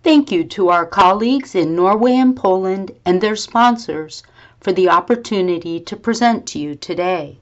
Thank you to our colleagues in Norway and Poland and their sponsors for the opportunity to present to you today.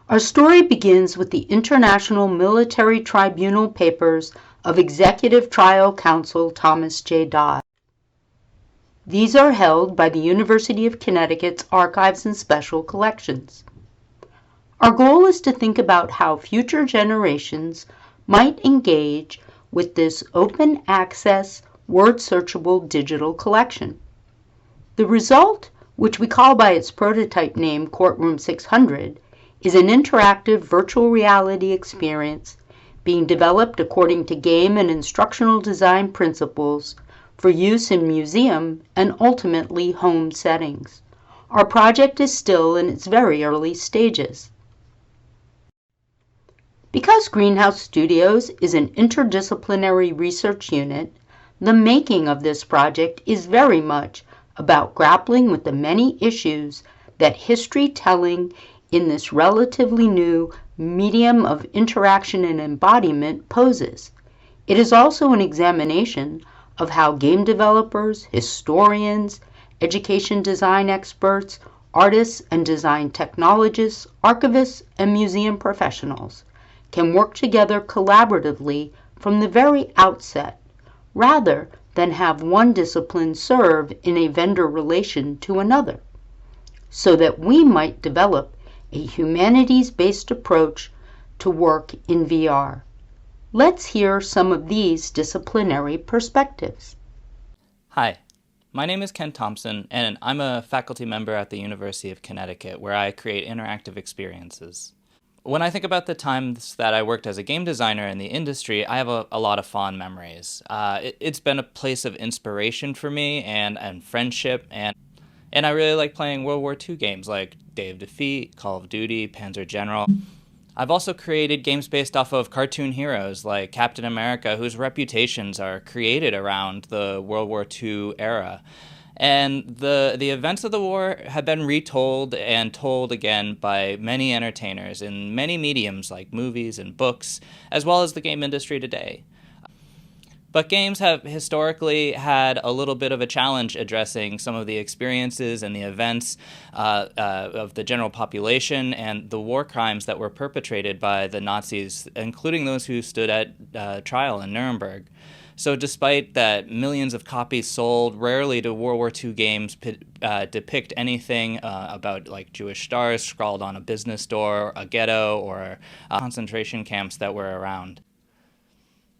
Our story begins with the International Military Tribunal papers of Executive Trial Counsel Thomas J. Dodd. These are held by the University of Connecticut's Archives and Special Collections. Our goal is to think about how future generations might engage with this open access, word searchable digital collection. The result, which we call by its prototype name Courtroom 600, is an interactive virtual reality experience being developed according to game and instructional design principles for use in museum and ultimately home settings. Our project is still in its very early stages. Because Greenhouse Studios is an interdisciplinary research unit, the making of this project is very much about grappling with the many issues that history telling in this relatively new medium of interaction and embodiment poses. It is also an examination of how game developers, historians, education design experts, artists and design technologists, archivists, and museum professionals can work together collaboratively from the very outset, rather than have one discipline serve in a vendor relation to another, so that we might develop a humanities-based approach to work in VR. Let's hear some of these disciplinary perspectives. Hi, my name is Ken Thompson, and I'm a faculty member at the University of Connecticut, where I create interactive experiences. When I think about the times that I worked as a game designer in the industry, I have a lot of fond memories. It's been a place of inspiration for me and friendship, and I really like playing World War II games like Day of Defeat, Call of Duty, Panzer General. I've also created games based off of cartoon heroes like Captain America, whose reputations are created around the World War II era. And the events of the war have been retold and told again by many entertainers in many mediums like movies and books, as well as the game industry today. But games have historically had a little bit of a challenge addressing some of the experiences and the events of the general population and the war crimes that were perpetrated by the Nazis, including those who stood at trial in Nuremberg. So despite that millions of copies sold, rarely do World War II games depict anything about like Jewish stars scrawled on a business door, a ghetto, or concentration camps that were around.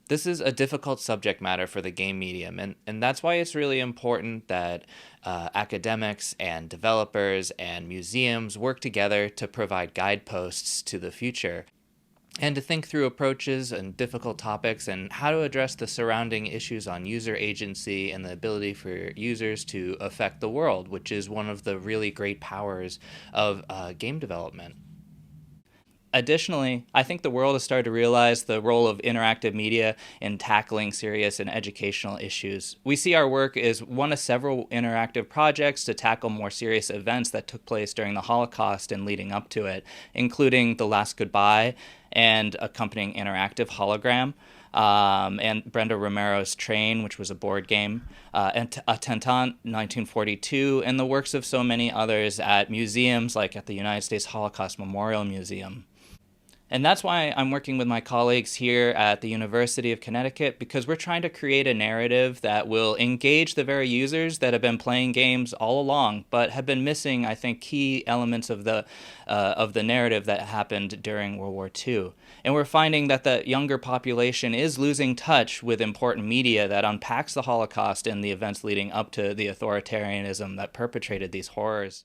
This is a difficult subject matter for the game medium, and that's why it's really important that academics and developers and museums work together to provide guideposts to the future and to think through approaches and difficult topics and how to address the surrounding issues on user agency and the ability for users to affect the world, which is one of the really great powers of game development. Additionally, I think the world has started to realize the role of interactive media in tackling serious and educational issues. We see our work as one of several interactive projects to tackle more serious events that took place during the Holocaust and leading up to it, including The Last Goodbye and accompanying interactive hologram, and Brenda Romero's Train, which was a board game, and Attentat 1942, and the works of so many others at museums like at the United States Holocaust Memorial Museum. And that's why I'm working with my colleagues here at the University of Connecticut, because we're trying to create a narrative that will engage the very users that have been playing games all along, but have been missing, I think, key elements of the narrative that happened during World War II. And we're finding that the younger population is losing touch with important media that unpacks the Holocaust and the events leading up to the authoritarianism that perpetrated these horrors.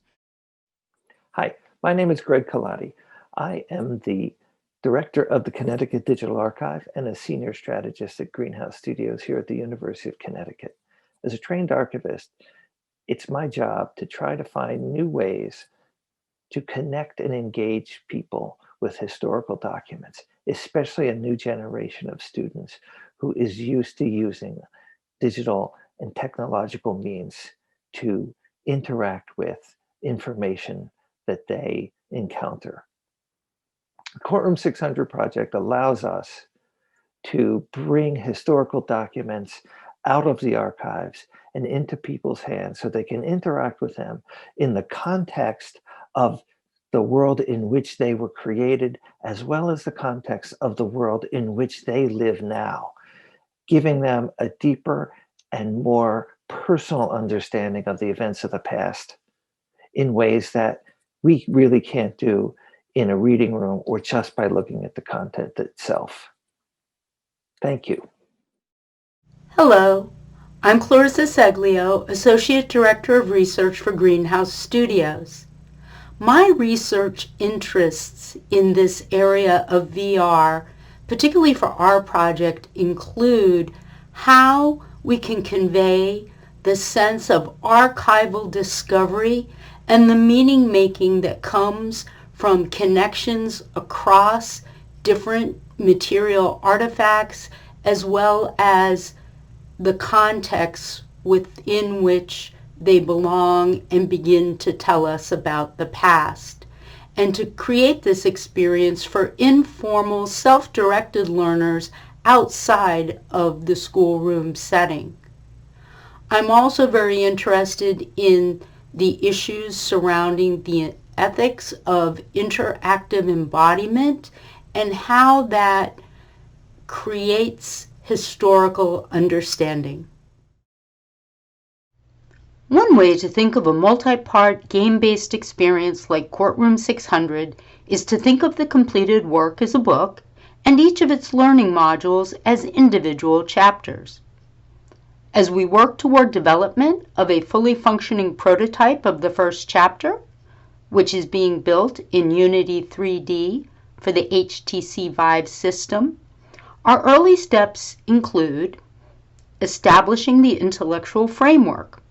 Hi, my name is Greg Colati. I am the Director of the Connecticut Digital Archive and a Senior Strategist at Greenhouse Studios here at the University of Connecticut. As a trained archivist, it's my job to try to find new ways to connect and engage people with historical documents, especially a new generation of students who is used to using digital and technological means to interact with information that they encounter. The Courtroom 600 project allows us to bring historical documents out of the archives and into people's hands so they can interact with them in the context of the world in which they were created, as well as the context of the world in which they live now, giving them a deeper and more personal understanding of the events of the past in ways that we really can't do in a reading room or just by looking at the content itself. Thank you. Hello, I'm Clarissa Seglio, Associate Director of Research for Greenhouse Studios. My research interests in this area of VR, particularly for our project, include how we can convey the sense of archival discovery and the meaning making that comes from connections across different material artifacts, as well as the context within which they belong and begin to tell us about the past, and to create this experience for informal, self-directed learners outside of the schoolroom setting. I'm also very interested in the issues surrounding the ethics of interactive embodiment and how that creates historical understanding. One way to think of a multi-part game-based experience like Courtroom 600 is to think of the completed work as a book and each of its learning modules as individual chapters. As we work toward development of a fully functioning prototype of the first chapter, which is being built in Unity 3D for the HTC Vive system, our early steps include establishing the intellectual framework.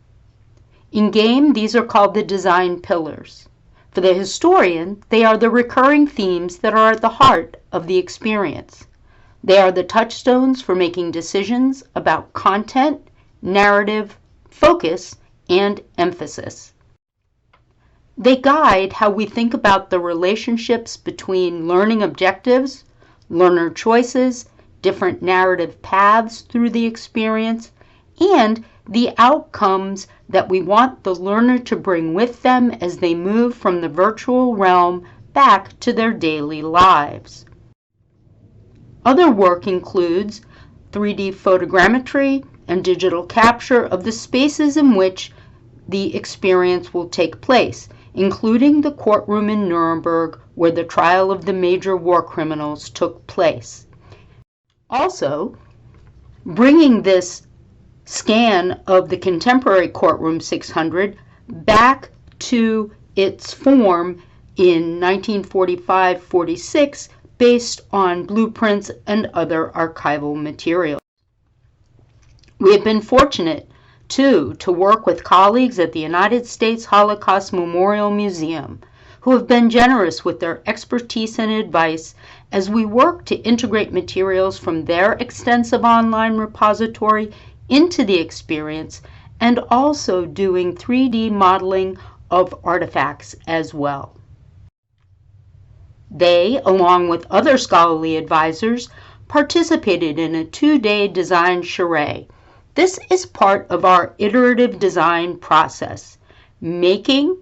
In game, these are called the design pillars. For the historian, they are the recurring themes that are at the heart of the experience. They are the touchstones for making decisions about content, narrative, focus, and emphasis. They guide how we think about the relationships between learning objectives, learner choices, different narrative paths through the experience, and the outcomes that we want the learner to bring with them as they move from the virtual realm back to their daily lives. Other work includes 3D photogrammetry and digital capture of the spaces in which the experience will take place, including the courtroom in Nuremberg where the trial of the major war criminals took place. Also, bringing this scan of the contemporary Courtroom 600 back to its form in 1945-46 based on blueprints and other archival material. We have been fortunate, too, to work with colleagues at the United States Holocaust Memorial Museum, who have been generous with their expertise and advice as we work to integrate materials from their extensive online repository into the experience, and also doing 3D modeling of artifacts as well. They, along with other scholarly advisors, participated in a 2-day design charade. This is part of our iterative design process, making,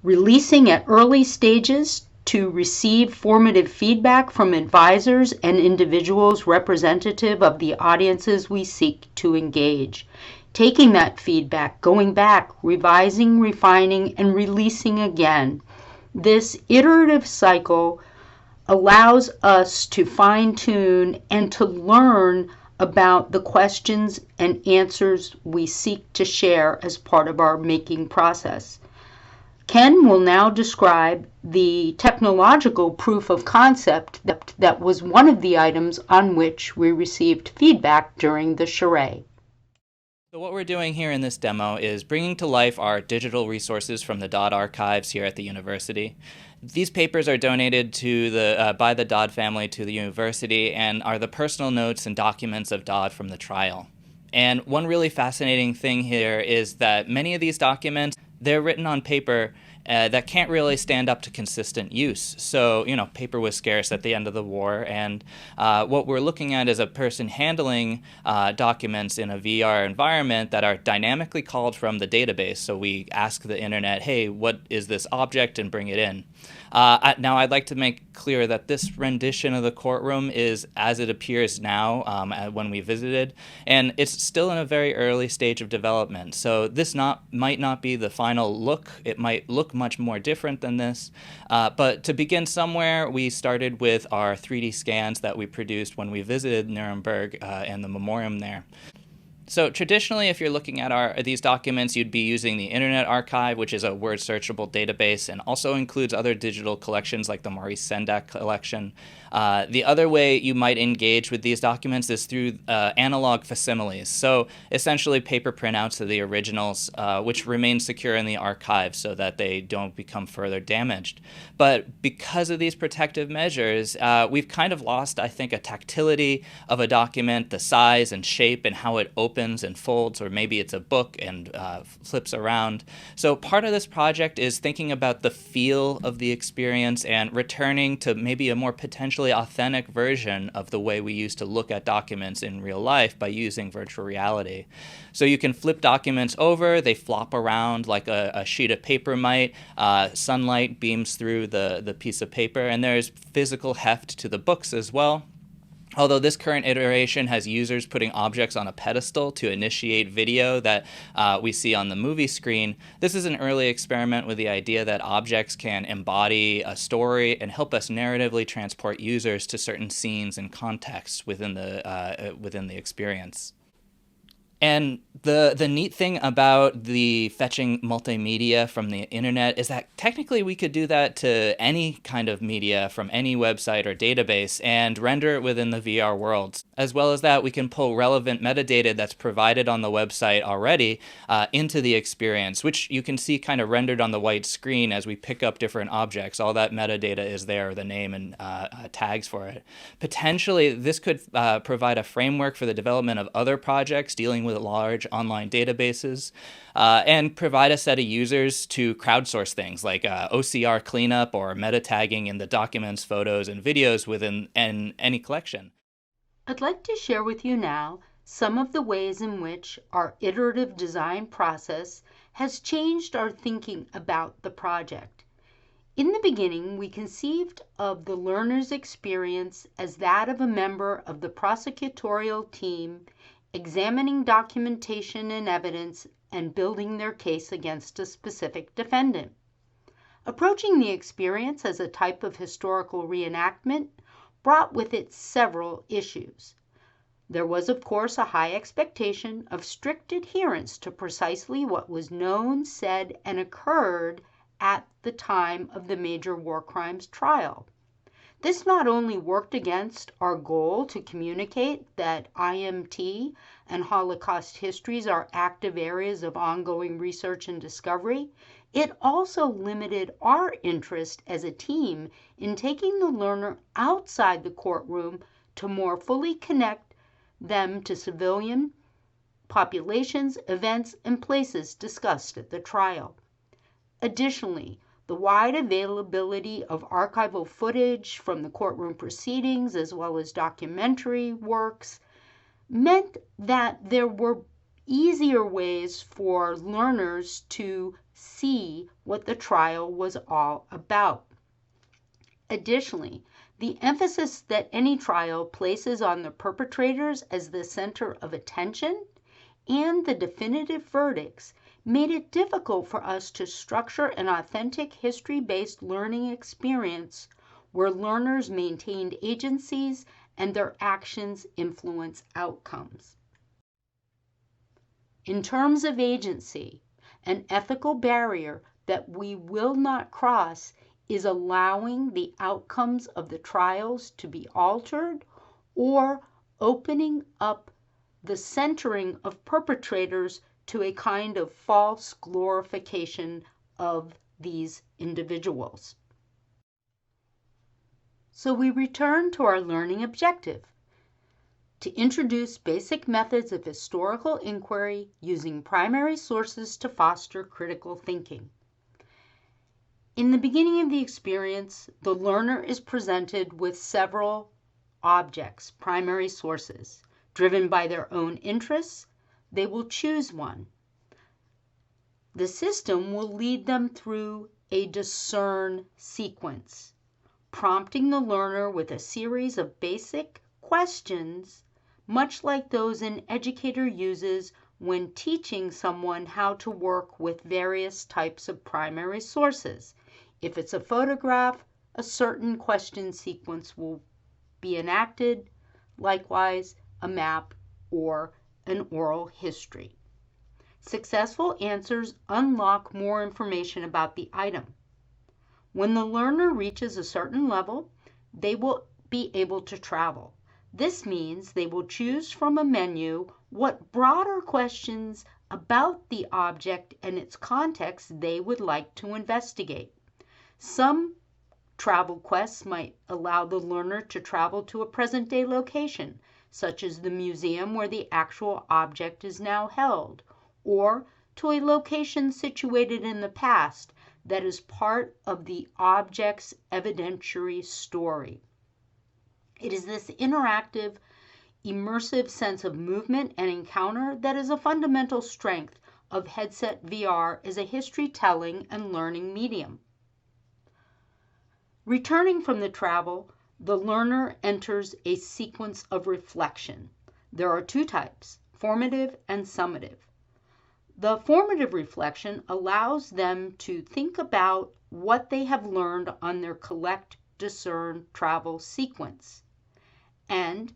releasing at early stages to receive formative feedback from advisors and individuals representative of the audiences we seek to engage. Taking that feedback, going back, revising, refining, and releasing again. This iterative cycle allows us to fine-tune and to learn about the questions and answers we seek to share as part of our making process. Ken will now describe the technological proof of concept that was one of the items on which we received feedback during the charade. So what we're doing here in this demo is bringing to life our digital resources from the Dodd archives here at the university. These papers are donated to by the Dodd family to the university and are the personal notes and documents of Dodd from the trial. And one really fascinating thing here is that many of these documents, they're written on paper that can't really stand up to consistent use. So, paper was scarce at the end of the war, and what we're looking at is a person handling documents in a VR environment that are dynamically called from the database. So we ask the internet, hey, what is this object, and bring it in. Now, I'd like to make clear that this rendition of the courtroom is as it appears now when we visited, and it's still in a very early stage of development. So this might not be the final look. It might look much more different than this. But to begin somewhere, we started with our 3D scans that we produced when we visited Nuremberg and the memoriam there. So traditionally, if you're looking at these documents, you'd be using the Internet Archive, which is a word searchable database and also includes other digital collections like the Maurice Sendak collection. The other way you might engage with these documents is through analog facsimiles. So essentially paper printouts of the originals, which remain secure in the archive so that they don't become further damaged. But because of these protective measures, we've kind of lost, I think, a tactility of a document, the size and shape and how it opens and folds, or maybe it's a book and flips around. So part of this project is thinking about the feel of the experience and returning to maybe a more potentially authentic version of the way we used to look at documents in real life by using virtual reality. So you can flip documents over, they flop around like a sheet of paper might, sunlight beams through the piece of paper, and there's physical heft to the books as well. Although this current iteration has users putting objects on a pedestal to initiate video that we see on the movie screen, this is an early experiment with the idea that objects can embody a story and help us narratively transport users to certain scenes and contexts within the experience. And the neat thing about the fetching multimedia from the internet is that technically we could do that to any kind of media from any website or database and render it within the VR world. As well as that, we can pull relevant metadata that's provided on the website already into the experience, which you can see kind of rendered on the white screen as we pick up different objects. All that metadata is there, the name and tags for it. Potentially, this could provide a framework for the development of other projects dealing with large online databases, and provide a set of users to crowdsource things like OCR cleanup or meta tagging in the documents, photos, and videos within any collection. I'd like to share with you now some of the ways in which our iterative design process has changed our thinking about the project. In the beginning, we conceived of the learner's experience as that of a member of the prosecutorial team examining documentation and evidence and building their case against a specific defendant. Approaching the experience as a type of historical reenactment brought with it several issues. There was, of course, a high expectation of strict adherence to precisely what was known, said, and occurred at the time of the major war crimes trial. This not only worked against our goal to communicate that IMT and Holocaust histories are active areas of ongoing research and discovery, it also limited our interest as a team in taking the learner outside the courtroom to more fully connect them to civilian populations, events, and places discussed at the trial. Additionally, the wide availability of archival footage from the courtroom proceedings as well as documentary works meant that there were easier ways for learners to see what the trial was all about. Additionally, the emphasis that any trial places on the perpetrators as the center of attention and the definitive verdicts made it difficult for us to structure an authentic history-based learning experience where learners maintained agencies and their actions influence outcomes. In terms of agency, an ethical barrier that we will not cross is allowing the outcomes of the trials to be altered or opening up the centering of perpetrators to a kind of false glorification of these individuals. So we return to our learning objective: to introduce basic methods of historical inquiry using primary sources to foster critical thinking. In the beginning of the experience, the learner is presented with several objects, primary sources. Driven by their own interests, they will choose one. The system will lead them through a discern sequence, prompting the learner with a series of basic questions, much like those an educator uses when teaching someone how to work with various types of primary sources. If it's a photograph, a certain question sequence will be enacted, likewise a map or an oral history. Successful answers unlock more information about the item. When the learner reaches a certain level, they will be able to travel. This means they will choose from a menu what broader questions about the object and its context they would like to investigate. Some travel quests might allow the learner to travel to a present-day location, such as the museum where the actual object is now held, or to a location situated in the past that is part of the object's evidentiary story. It is this interactive, immersive sense of movement and encounter that is a fundamental strength of headset VR as a history-telling and learning medium. Returning from the travel, the learner enters a sequence of reflection. There are two types, formative and summative. The formative reflection allows them to think about what they have learned on their collect, discern, travel sequence. And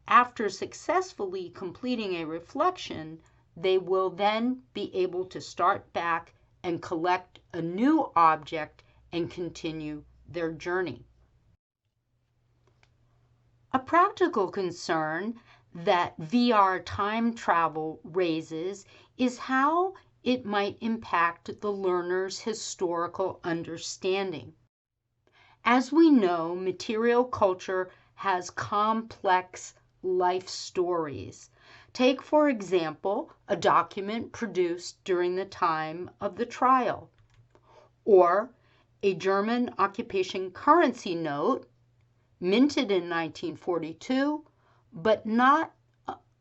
after successfully completing a reflection, they will then be able to start back and collect a new object and continue their journey. A practical concern that VR time travel raises is how it might impact the learner's historical understanding. As we know, material culture has complex life stories. Take, for example, a document produced during the time of the trial, or a German occupation currency note minted in 1942, but not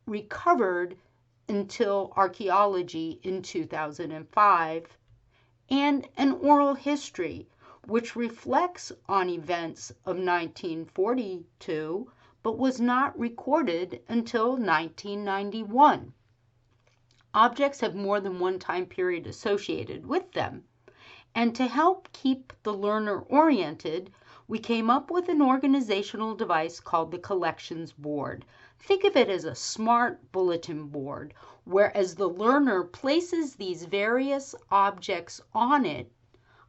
recovered until archaeology in 2005, and an oral history which reflects on events of 1942 but was not recorded until 1991. Objects have more than one time period associated with them, and to help keep the learner oriented, we came up with an organizational device called the Collections Board. Think of it as a smart bulletin board, where as the learner places these various objects on it,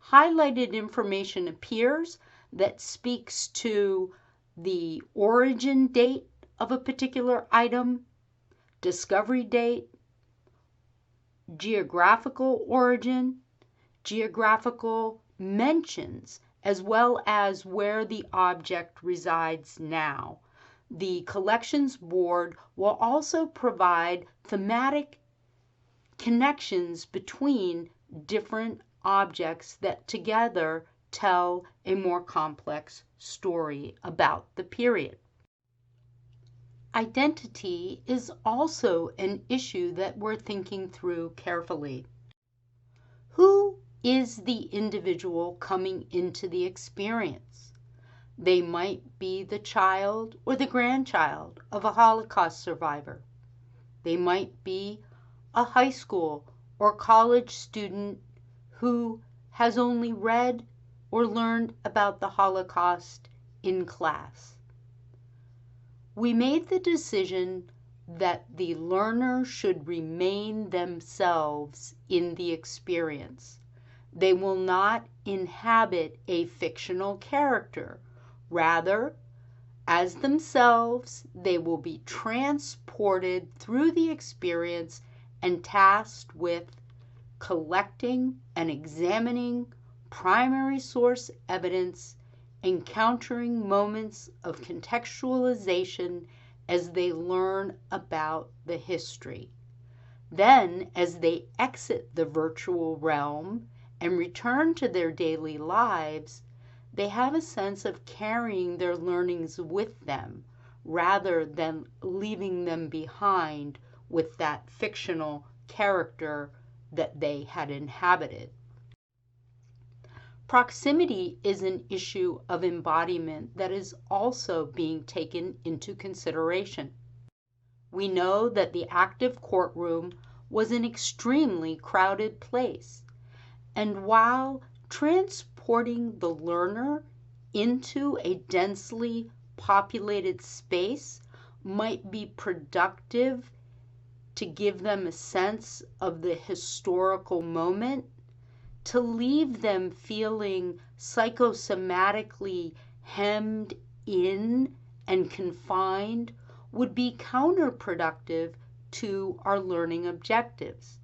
highlighted information appears that speaks to the origin date of a particular item, discovery date, geographical origin, geographical mentions, as well as where the object resides now. The Collections Board will also provide thematic connections between different objects that together tell a more complex story about the period. Identity is also an issue that we're thinking through carefully. Who is the individual coming into the experience? They might be the child or the grandchild of a Holocaust survivor. They might be a high school or college student who has only read or learned about the Holocaust in class. We made the decision that the learner should remain themselves in the experience. They will not inhabit a fictional character. Rather, as themselves, they will be transported through the experience and tasked with collecting and examining primary source evidence, encountering moments of contextualization as they learn about the history. Then, as they exit the virtual realm and return to their daily lives, they have a sense of carrying their learnings with them rather than leaving them behind with that fictional character that they had inhabited. Proximity is an issue of embodiment that is also being taken into consideration. We know that the active courtroom was an extremely crowded place, and while transporting the learner into a densely populated space might be productive to give them a sense of the historical moment, to leave them feeling psychosomatically hemmed in and confined would be counterproductive to our learning objectives.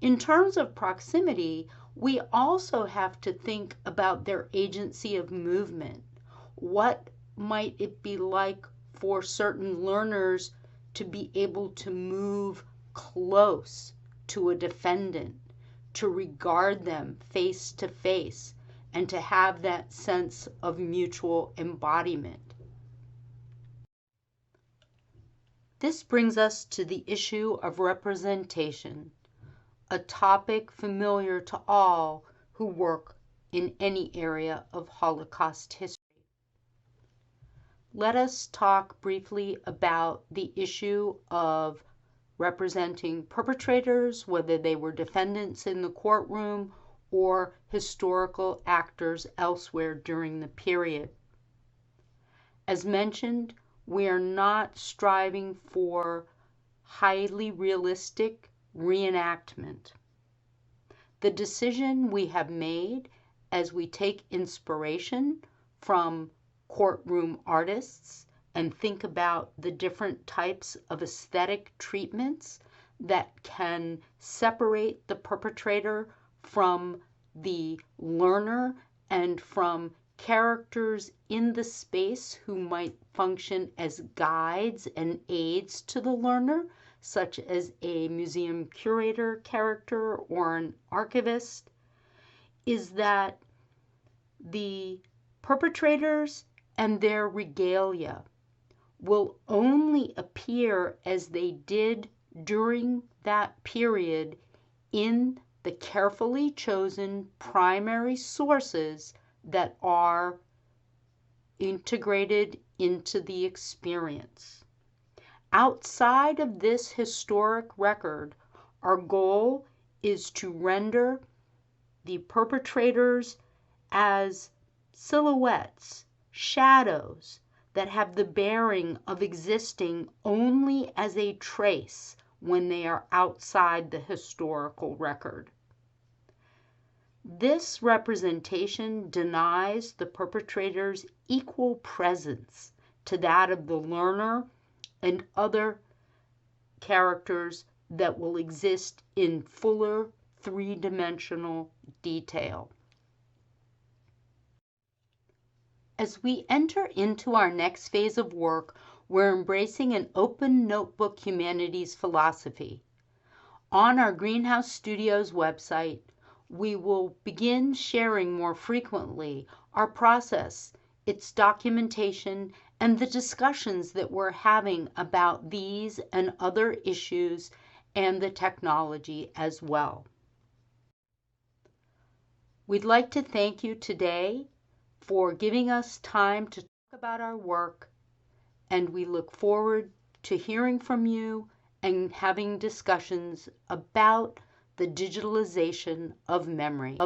In terms of proximity, we also have to think about their agency of movement. What might it be like for certain learners to be able to move close to a defendant, to regard them face to face, and to have that sense of mutual embodiment? This brings us to the issue of representation, a topic familiar to all who work in any area of Holocaust history. Let us talk briefly about the issue of representing perpetrators, whether they were defendants in the courtroom or historical actors elsewhere during the period. As mentioned, we are not striving for highly realistic reenactment. The decision we have made as we take inspiration from courtroom artists and think about the different types of aesthetic treatments that can separate the perpetrator from the learner and from characters in the space who might function as guides and aids to the learner, such as a museum curator character or an archivist, is that the perpetrators and their regalia will only appear as they did during that period in the carefully chosen primary sources that are integrated into the experience. Outside of this historic record, our goal is to render the perpetrators as silhouettes, shadows that have the bearing of existing only as a trace when they are outside the historical record. This representation denies the perpetrators equal presence to that of the learner and other characters that will exist in fuller three-dimensional detail. As we enter into our next phase of work, we're embracing an open notebook humanities philosophy. On our Greenhouse Studios website, we will begin sharing more frequently our process, its documentation, and the discussions that we're having about these and other issues and the technology as well. We'd like to thank you today for giving us time to talk about our work, and we look forward to hearing from you and having discussions about the digitalization of memory.